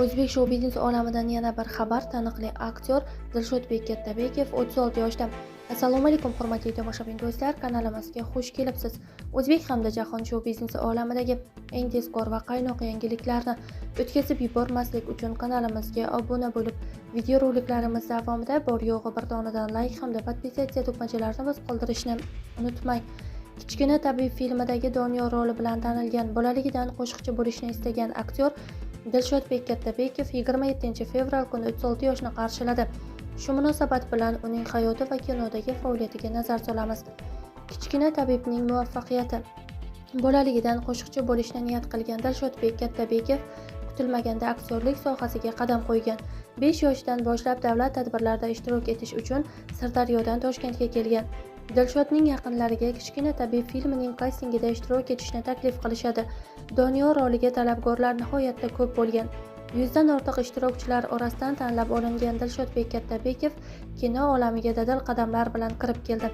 O'zbek shou-biznesi olamidan yana bir xabar. Taniqli aktyor Dilshodbek Kattabekov 36 yoshda. Assalomu alaykum hurmatli tomoshabin do'stlar, kanalimizga xush kelibsiz. O'zbek hamda jahon shou-biznesi olamidagi eng tezkor va qaynoq yangiliklarni o'tkazib yubormaslik uchun kanalimizga obuna bo'lib, videoroliklarimiz davomida bor yo'g'i bir donadan like hamda podpisatsiya tugmachalarini bosib qoldirishni unutmang. Kichkina tabiiy filmidagi Doniyor roli bilan tanilgan, bolaligidan qo'shiqchi bo'lishni istagan aktyor Dilshodbek Kattabekov 27 fevral kuni 36 yoshni qarshiladi. Shu munosabat bilan uning hayoti va kinodagi faoliyatiga nazar solamiz. Kichkina tabibning muvaffaqiyati. Bolaligidan qo'shiqchi bo'lishni niyat qilgan Dilshodbek Kattabekov kutilmaganda aktyorlik sohasiga qadam qo'ygan. 5 yoshdan boshlab davlat tadbirlarida ishtirok etish uchun Sirdaryodan Toshkentga kelgan. Dilshodning yaqinlariga Kichkina tabib filmining kastingida ishtirok etishni taklif qilishadi. Doniyor roliga talabgorlar nihoyatda ko'p bo'lgan. 100 dan ortiq ishtirokchilar orasidan tanlab olingan Dilshodbek Kattabekov kino olamiga dadil qadamlar bilan kirib keldi.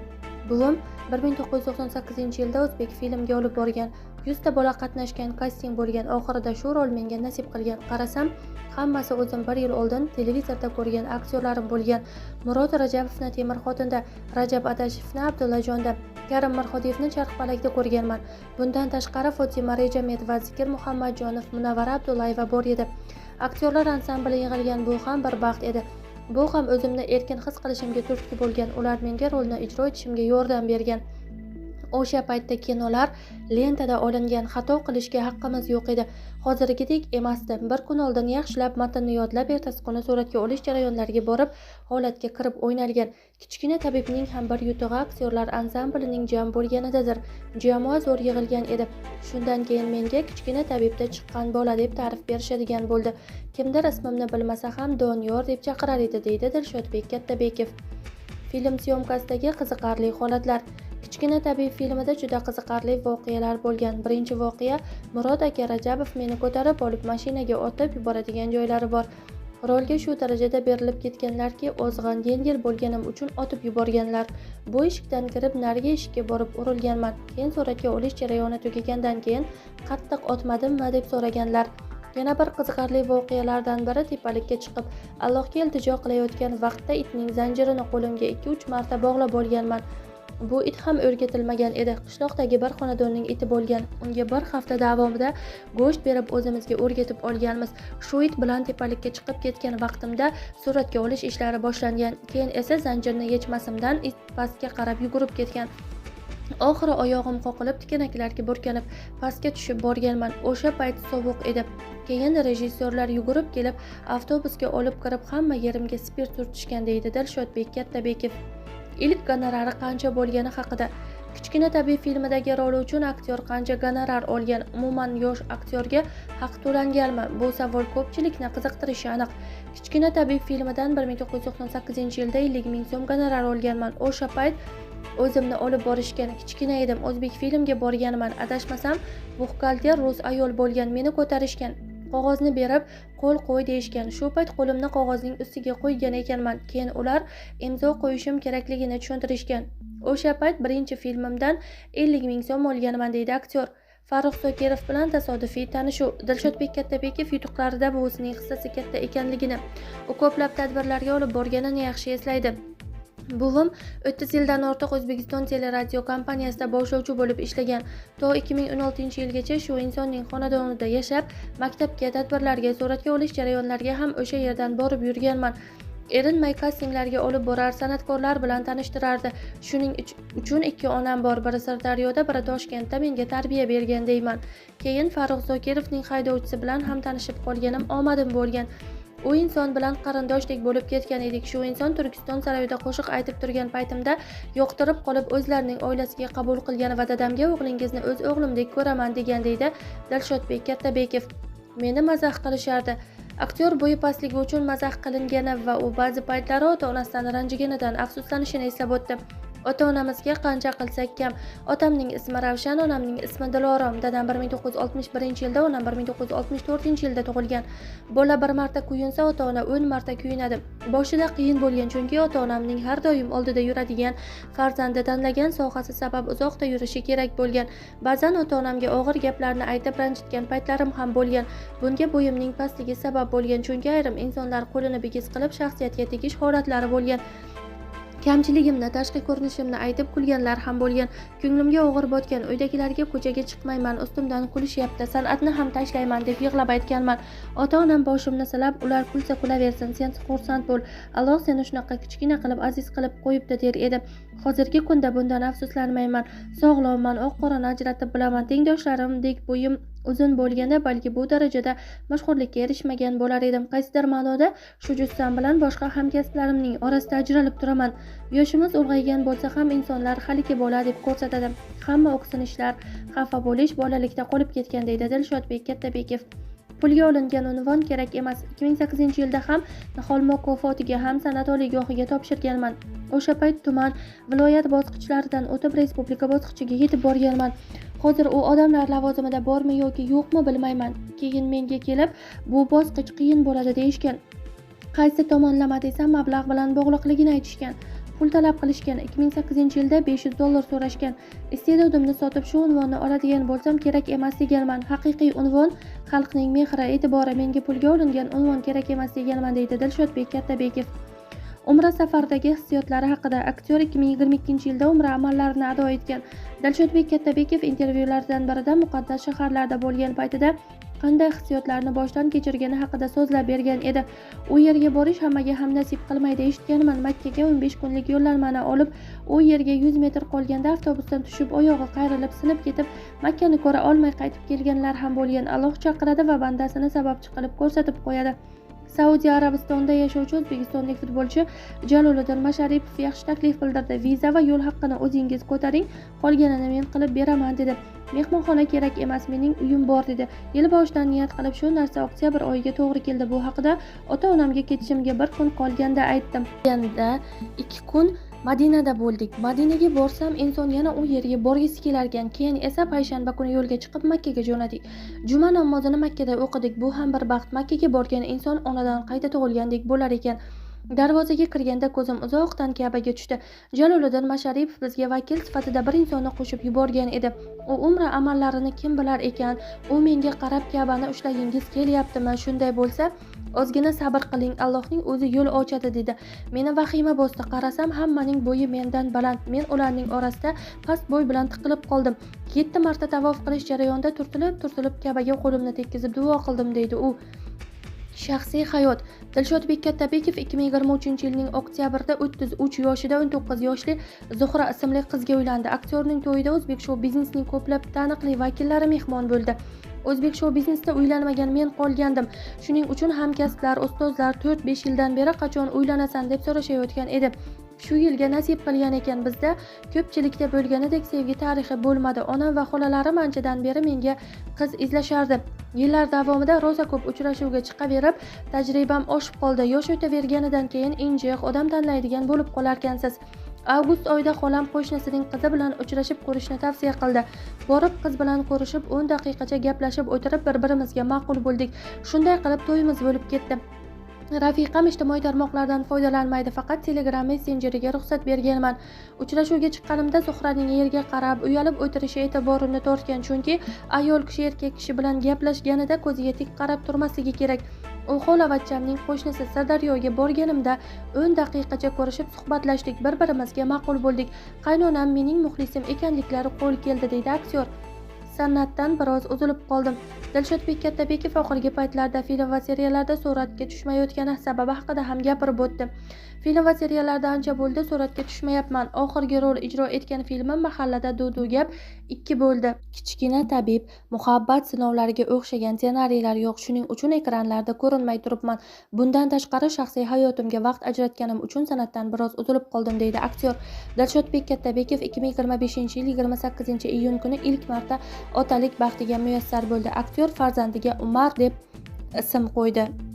Buvim 1998-yilda o'zbek filmga olib borgan. 100 ta bola qatnashgan kasting bo'lgan. Oxirida shu rol menga nasib qilgan. Qarasam, hammasi o'zim 1 yil oldin televizorda ko'rgan aktyorlarim bo'lgan. Murod Rajabovni Temir xotinda, Rajab Adashevni Abdullajonda, Karim Mirxodiyevni Charxpalakda ko'rganman. Bundan tashqari Fotima Rejamet va Zikr Muhammadjonov, Munavvara Abdullayeva bor edi. Aktyorlar ansambli yig'ilgan, bu ham bir baxt edi. Bu ham o'zimni erkin his qilishimga turtki bo'lgan. Ular menga rolni ijro etishimga yordam bergan. O'sha paytda kinolar lentada olingan, xato qilishga haqqimiz yo'q edi. Hozirgidek emasdi. Bir kun oldin yaxshilab matnni yodlab, ertasi kuni suratga olish jarayonlariga borib, holatga kirib o'ynalgan. Kichkina tabibning ham bir yutug'i aktyorlar ansamblining jam bo'lganidadir. Jamoa zo'r yig'ilgan edi. Shundan keyin menga Kichkina tabibda chiqqan bola deb ta'rif berishadigan bo'ldi. Kimdir ismimni bilmasa ham Doniyor deb chaqirar edi, deydi Dilshodbek Kattabekov. Film syomkasidagi qiziqarli holatlar. Kichkina tabib filmida juda qiziqarli voqealar bo'lgan. Birinchi voqea, Murod aka Rajabov meni ko'tarib olib mashinaga otib yuboradigan joylari bor. Rolga shu darajada berilib ketganlarki, ozg'in yengil bo'lganim uchun otib yuborganlar. Bu eshikdan kirib narigi eshikka borib urilganman. Keyin suratga olish jarayoni tugagandan keyin qattiq otmadimmi deb so'raganlar. Yana bir qiziqarli voqealardan biri, tepalikka chiqib Allohga iltijo qilayotgan vaqtda itning zanjirini qo'limga 2-3 marta bog'lab olganman. Bu it ham o'rgatilmagan edi. Qishloqdagi bir xonadonning iti bo'lgan. Unga bir hafta davomida go'sht berib o'zimizga o'rgatib olganmiz. Shu it bilan tepalikka chiqib ketgan vaqtimda suratga olish ishlari boshlangan. Keyin esa zanjirni yechmasimdan it pastga qarab yugurib ketgan. Oxiri oyog'im qoqilib, tikanaklarga burkanib pastga tushib borganman. O'sha payt sovuq edi. Keyin rejissyorlar yugurib kelib, avtobusga olib kirib hamma yerimga spirt surtishgan, deydi Dilshodbek Kattabekov. Ilk gonorari qancha bo'lgani haqida. Kichkina tabib filmidagi roli uchun aktyor qancha gonorar olgan? Umuman yosh aktyorga haq to'langanmi? Bu savol ko'pchilikni qiziqtirishi aniq. Kichkina tabib filmidan 1998-yilda 50 ming so'm gonorar olganman. O'sha payt o'zimni olib borishgan, kichkina edim. O'zbek filmga borganman. Adashmasam, buxgalter rus ayol bo'lgan, meni ko'tarishgan. Qog'ozni berib, qo'l qo'y deyishgan. Shu payt qo'limni qog'ozning ustiga qo'ygan ekanman. Keyin ular imzo qo'yishim kerakligini tushuntirishgan. O'sha payt birinchi filmimdan 50 ming so'm olganman, deydi aktyor. Farruh Zokirov bilan tasodifiy tanishuv. Dilshodbek Kattabekov yutuqlarida buvisining hissasi katta ekanligini, u ko'plab tadbirlarga olib borganini yaxshi eslaydi. Buvim 30 yildan ortiq O'zbekiston teleradio kompaniyasida boshlovchi bo'lib ishlagan. To 2016-yilgacha shu insonning xonadonida yashab, maktabga, tadbirlarga, suratga olish jarayonlariga ham o'sha yerdan borib yurganman. Erinmay kastinglarga olib borar, san'atkorlar bilan tanishtirardi. Shuning uchun 2 onam bor, biri Sirdaryoda, biri Toshkentda menga tarbiya bergan deyman. Keyin Farruh Zokirovning haydovchisi bilan ham tanishib qolganim omadim bo'lgan. U inson bilan qarindoshdek bo'lib ketgan edik. Shu inson Turkiston saroyida qo'shiq aytib turgan paytimda yoqtirib qolib o'zlarining oilasiga qabul qilgan va dadamga o'g'lingizni o'z o'g'limdek ko'raman degan, deydi Dilshodbek Kattabekov. Meni mazax qilishardi. Aktyor bo'yi pastligi uchun mazax qilingani va u ba'zi paytlari ota-onasidan ranjiganidan afsuslanishini eslab o'tdi. Ota-onamizga qancha qilsak kam. Otamning ismi Ravshan, onamning ismi Dilorom. Dadam 1961-yilda, onam 1964-yilda tug'ilgan. Bola bir marta kuyinsa, ota-ona 10 marta kuyinadi. Boshida qiyin bo'lgan, chunki ota-onamning har doim oldida yuradigan, farzandi tanlagan sohasi sabab uzoqda yurishi kerak bo'lgan. Ba'zan ota-onamga og'ir gaplarni aytib ranjitgan paytlarim ham bo'lgan. Bunga bo'yimning pastligi sabab bo'lgan, chunki ayrim insonlar qo'lini bigiz qilib shaxsiyatga tegish holatlari bo'lgan. Kamchiligimni, tashqi ko'rinishimni aytib kulganlar ham bo'lgan. Ko'nglimga og'ir botgan, uydagilarga ko'chaga chiqmayman, ustimdan kulishyapti, san'atni ham tashlayman deb yig'lab aytganman. Ota-onam boshimni silab, ular kulsa kulaversin, sen xursand bo'l. Alloh seni shunaqa kichkina qilib, aziz qilib qo'yibdi der edi. Hozirgi kunda bundan afsuslanmayman. Sog'lomman, oq-qorani ajratib bilaman. Tengdoshlarimdek bo'yim uzun bo'lganda balki bu darajada mashhurlikka erishmagan bo'lar edim. Qaysidir ma'noda shu jussam bilan boshqa hamkasblarimning orasida ajralib turaman. Yoshimiz ulg'aygan bo'lsa ham insonlar haligi bola deb ko'rsatadi. Hamma o'ksinishlar, xafa bo'lish bolalikda qolib ketgan deydi Dilshodbek Kattabekov. Pulga olingan unvon kerak emas. 2008-yilda ham Nihol mukofotiga ham san'at oliygohiga topshirganman. O'sha payt tuman, viloyat bosqichlaridan o'tib respublika bosqichiga yetib borganman. Hozir u odamlar lavozimida bormi yoki yo'qmi bilmayman. Keyin menga kelib, bu bosqich qiyin bo'ladi deyishgan. Qaysi tomonlama desam mablag' bilan bog'liqligini aytishgan. Pul talab qilishgan. 2008-yilda $500 so'rashgan. Iste'dodimni sotib shu unvonni oladigan bo'lsam kerak emas deganman. Haqiqiy unvon xalqning mehri, e'tibori, menga pulga olingan unvon kerak emas deganman deydi Dilshodbek Kattabekov. Umra safaridagi hissiyotlari haqida. Aktyor 2022-yilda umra amallarini ado etgan. Dilshodbek Kattabekov intervyularidan birida muqaddas shaharlarda bo'lgan paytida qanday hissiyotlarni boshdan kechirgani haqida so'zlab bergan edi. U yerga borish hammaga ham nasib qilmaydi eshitganman. Makkaga 15 kunlik yo'llanmani olib, u yerga 100 metr qolganda avtobusdan tushib, oyog'i qayrilib sinib ketib, Makkani ko'ra olmay qaytib kelganlar ham bo'lgan. Alloh chaqiradi va bandasini sababchi qilib ko'rsatib qo'yadi. Saudiya Arabistonida yashovchi o'zbekistonlik futbolchi Jaloliddin Masharipov yaxshi taklif bildirdi. Viza va yo'l haqqini o'zingiz ko'taring, qolganini men qilib beraman dedi. Mehmonxona kerak emas, mening uyim bor dedi. Yil boshidan niyat qilib shu narsa oktyabr oyiga to'g'ri keldi. Bu haqida ota-onamga ketishimga bir kun qolganda aytdim. Yanda 2 kun Madinada bo'ldik. Madinaga borsam inson yana u yerga borgisi kelarkan. Keyin esa payshanba kuni yo'lga chiqib Makkaga jo'nadik. Juma namozini Makkada o'qidik. Bu ham bir baxt. Makkaga borgan inson onadan qayta tug'ilgandek bo'lar ekan. Darvozaga kirganda ko'zim uzoqdan Ka'baga tushdi. Jaloliddin Masharipov bizga vakil sifatida bir insonni qo'shib yuborgan edi. U umra amallarini kim bilar ekan? U menga qarab Ka'bani ushlagingiz kelyaptimi? Shunday bo'lsa, ozgina sabr qiling, Allohning o'zi yo'l ochadi dedi. Meni vahima bosdi. Qarasam hammaning bo'yi mendan baland. Men ularning orasida past bo'y bilan tiqilib qoldim. 7 marta tavof qilish jarayonida turtilib Ka'baga qo'limni tekkizib duo qildim deydi u. Shaxsiy hayot. Dilshodbek Kattabekov 2023-yilning oktyabrida 33 yoshida 19 yoshli Zuhra ismli qizga uylandi. Aktyorning to'yida o'zbek shou biznesining ko'plab taniqli vakillari mehmon bo'ldi. O'zbek shou biznesida uylanmagan men qolgandim. Shuning uchun hamkasblar, ustozlar 4-5 yildan beri qachon uylanasan deb so'rashayotgan edi. Shu yilga nasib qilgan ekan. Bizda ko'pchilikda bo'lganidek sevgi tarixi bo'lmadi. Onam va xolalarim anchadan beri menga qiz izlashardi. Yillar davomida rosa ko'p uchrashuvga chiqaverib, tajribam oshib qoldi. Yosh o'taverganidan keyin injiq odam tanlaydigan bo'lib qolarkansiz. Avgust oyida xolam qo'shnisining qizi bilan uchrashib ko'rishni tavsiya qildi. Borib qiz bilan ko'rishib 10 daqiqacha gaplashib o'tirib bir-birimizga ma'qul bo'ldik. Shunday qilib to'yimiz bo'lib ketdi. Rafiqam ijtimoiy tarmoqlardan foydalanmaydi, faqat Telegram messenjeriga ruxsat berganman. Uchrashuvga chiqqanimda Zuhraning yerga qarab, uyalib o'tirishi e'tiborimni tortgan, chunki ayol kishi erkak kishi bilan gaplashganida ko'ziga tik qarab turmasligi kerak. U xolavachchamning qo'shnisi Sirdaryoga borganimda 10 daqiqacha ko'rishib suhbatlashdik, bir-birimizga ma'qul bo'ldik. Qaynonam mening muxlisim ekanliklari qo'l keldi deydi aktyor. San'atdan biroz uzilib qoldim. Dilshodbek Kattabekov oxirgi paytlarda film va seriallarda suratga tushmayotgani sababi haqida ham gapirib o'tdi. Film va seriallarda ancha bo'ldi suratga tushmayapman. Oxirgi rol ijro etgan filmim Mahallada Dudu gap 2 bo'ldi. Kichkina tabib, muhabbat sinovlariga o'xshagan ssenariylar yo'q, shuning uchun ekranlarda ko'rinmay turibman. Bundan tashqari shaxsiy hayotimga vaqt ajratganim uchun san'atdan biroz uzilib qoldim deydi aktyor. Dilshodbek Kattabekov 2025-yil 28-iyun kuni ilk marta otalik baxtiga muyassar bo'ldi. Aktyor farzandiga Umar deb ism qo'ydi.